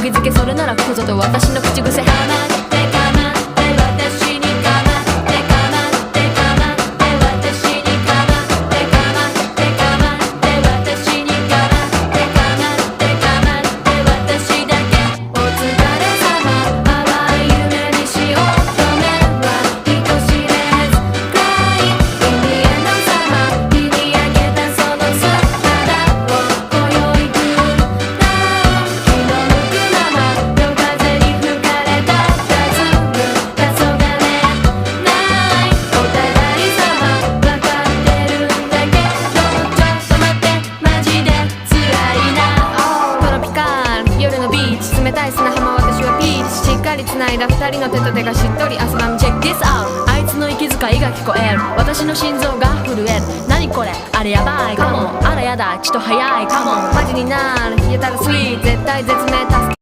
釘付けそれならここぞと私の口癖。かまってかまって私にかまってかまってかまって私にかまってかまってかまって私にかまってかまってかまって私だけ。お疲れ様淡い夢にしようと目は人知れず暗い海へのさま日に焼けたその素肌を今宵グーな気の向くまま夜風に吹かれた佇む黄昏ないお互いさま分かってるんだけどちょっと待ってマジで辛いな。トロピカル夜のビーチ冷たい砂浜私はピーチしっかり繋いだ二人の手と手がしっとり汗ばむチェック This out あいつの息遣いが聞こえる私の心臓が震える何これあれやばいかもあらやだちと早いかもマジになるやたらスイート絶対絶命助け